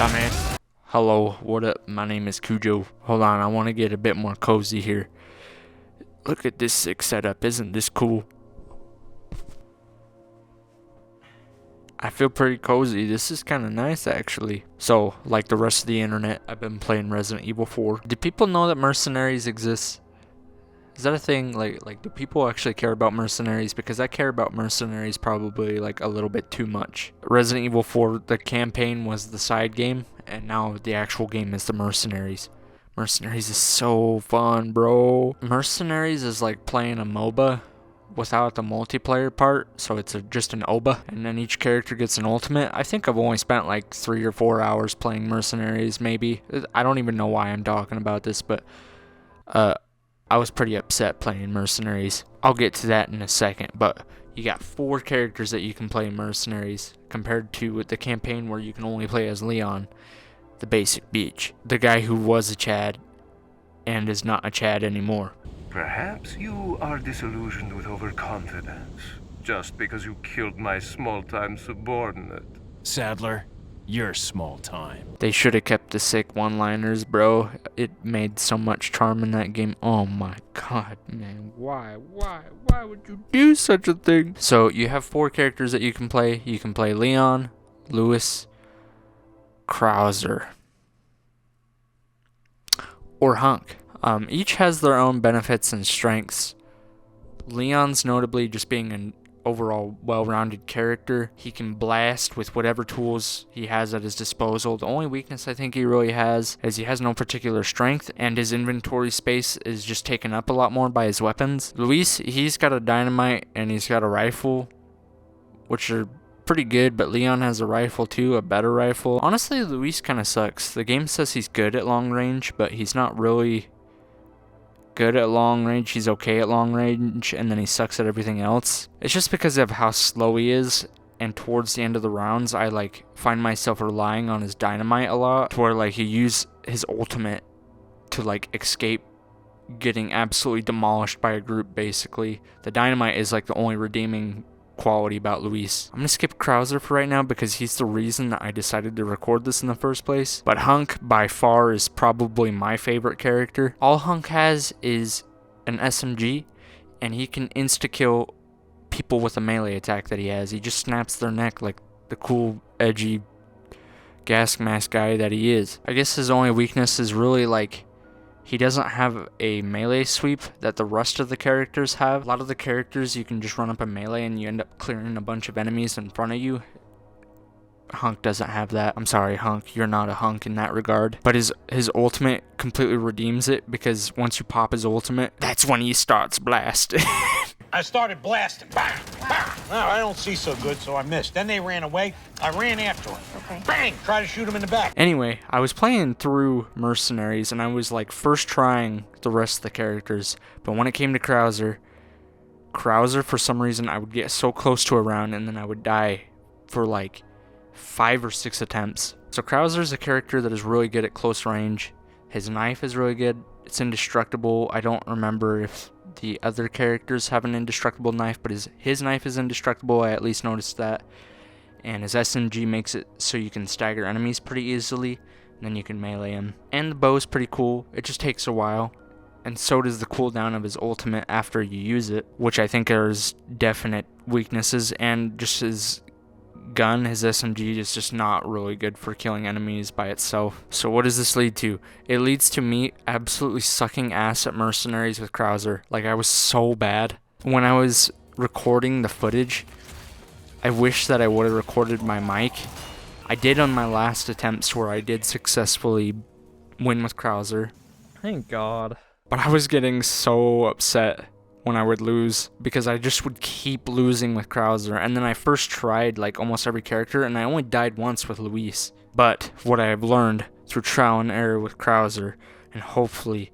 dumbass. Hello, what up? My name is Cujo. Hold on, I want to get a bit more cozy here. Look at this sick setup, isn't this cool? I feel pretty cozy. This is kind of nice, actually. So, like the rest of the internet, I've been playing Resident Evil 4. Do people know that mercenaries exist? Is that a thing? Like, do people actually care about mercenaries? Because I care about mercenaries probably, like, a little bit too much. Resident Evil 4, the campaign was the side game, and now the actual game is the mercenaries. Mercenaries is so fun, bro. Mercenaries is like playing a MOBA without the multiplayer part, so it's just an OBA, and then each character gets an ultimate. I think I've only spent like 3 or 4 hours playing mercenaries, maybe. I don't even know why I'm talking about this, but I was pretty upset playing mercenaries. I'll get to that in a second, but you got 4 characters that you can play in mercenaries, compared to the campaign where you can only play as Leon, the basic bitch, the guy who was a Chad and is not a Chad anymore. Perhaps you are disillusioned with overconfidence, just because you killed my small-time subordinate. Sadler, you're small time. They should have kept the sick one-liners, bro. It made so much charm in that game. Oh my god, man. Why would you do such a thing? So you have 4 characters that you can play. You can play Leon, Lewis, Krauser, or Hunk. Each has their own benefits and strengths. Leon's notably just being an overall well-rounded character. He can blast with whatever tools he has at his disposal. The only weakness I think he really has is he has no particular strength, and his inventory space is just taken up a lot more by his weapons. Luis, he's got a dynamite and he's got a rifle, which are pretty good, but Leon has a rifle too, a better rifle. Honestly, Luis kind of sucks. The game says he's good at long range, but he's not really good at long range. He's okay at long range, and then he sucks at everything else. It's just because of how slow he is, and towards the end of the rounds, I like find myself relying on his dynamite a lot, to where like he used his ultimate to like escape getting absolutely demolished by a group. Basically, the dynamite is like the only redeeming quality about Luis. I'm gonna skip Krauser for right now because he's the reason that I decided to record this in the first place. But Hunk by far is probably my favorite character. All Hunk has is an SMG, and he can insta-kill people with a melee attack that he has. He just snaps their neck like the cool, edgy gas mask guy that he is. I guess his only weakness is really like he doesn't have a melee sweep that the rest of the characters have. A lot of the characters, you can just run up a melee and you end up clearing a bunch of enemies in front of you. Hunk doesn't have that. I'm sorry, Hunk, you're not a hunk in that regard. But his ultimate completely redeems it, because once you pop his ultimate, that's when he starts blast. I started blasting. Bang! Bang! Well, I don't see so good, so I missed. Then they ran away. I ran after them. Okay. Bang! Try to shoot him in the back. Anyway, I was playing through Mercenaries, and I was like first trying the rest of the characters. But when it came to Krauser, for some reason, I would get so close to a round, and then I would die for like 5 or 6 attempts. So Krauser's a character that is really good at close range. His knife is really good. It's indestructible. I don't remember if the other characters have an indestructible knife, but his knife is indestructible. I at least noticed that. And his SMG makes it so you can stagger enemies pretty easily, and then you can melee him. And the bow's pretty cool. It just takes a while. And so does the cooldown of his ultimate after you use it, which I think are his definite weaknesses. And just his gun, his SMG, is just not really good for killing enemies by itself. So what does this lead to? It leads to me absolutely sucking ass at Mercenaries with Krauser. Like, I was so bad. When I was recording the footage, I wish that I would have recorded my mic. I did on my last attempts where I did successfully win with Krauser. Thank God. But I was getting so upset when I would lose, because I just would keep losing with Krauser. And then I first tried like almost every character, and I only died once with Luis. But what I have learned through trial and error with Krauser, and hopefully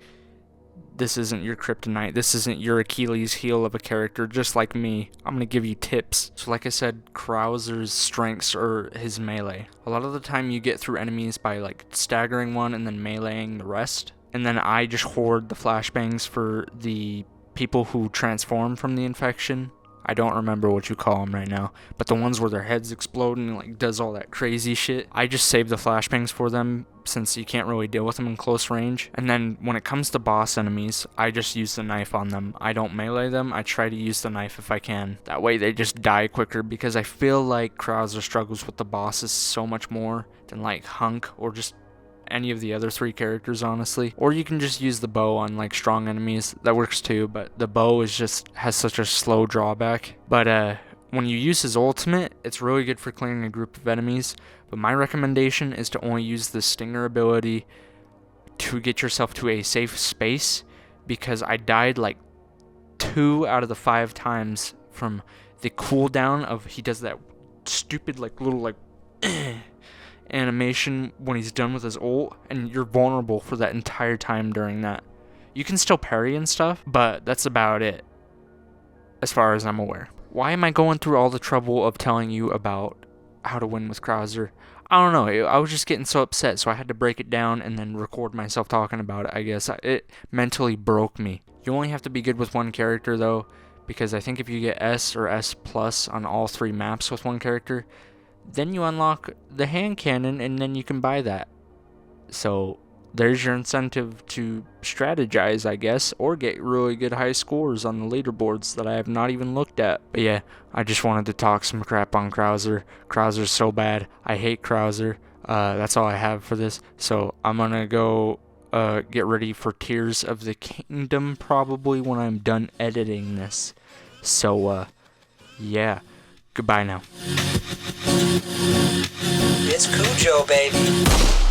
this isn't your kryptonite, this isn't your Achilles heel of a character just like me, I'm going to give you tips. So like I said, Krauser's strengths are his melee. A lot of the time you get through enemies by like staggering one and then meleeing the rest. And then I just hoard the flashbangs for the people who transform from the infection, I don't remember what you call them right now, but the ones where their heads explode and like does all that crazy shit. I just save the flashbangs for them since you can't really deal with them in close range. And then when it comes to boss enemies, I just use the knife on them. I don't melee them. I try to use the knife if I can. That way they just die quicker, because I feel like Krauser struggles with the bosses so much more than like Hunk or just any of the other 3 characters, honestly. Or you can just use the bow on like strong enemies. That works too, but the bow has such a slow drawback. But when you use his ultimate, it's really good for clearing a group of enemies. But my recommendation is to only use the stinger ability to get yourself to a safe space, because I died like 2 out of the 5 times from the cooldown of he does that stupid like little like animation when he's done with his ult, and you're vulnerable for that entire time during that. You can still parry and stuff, but that's about it as far as I'm aware. Why am I going through all the trouble of telling you about how to win with Krauser? I don't know, I was just getting so upset, so I had to break it down and then record myself talking about it, I guess. It mentally broke me. You only have to be good with one character though, because I think if you get S or S plus on all 3 maps with one character, then you unlock the hand cannon, and then you can buy that. So there's your incentive to strategize, I guess, or get really good high scores on the leaderboards that I have not even looked at. But yeah, I just wanted to talk some crap on Krauser. Krauser's so bad. I hate Krauser. That's all I have for this. So I'm gonna go get ready for Tears of the Kingdom probably when I'm done editing this. So yeah, goodbye now. It's Cujo, baby.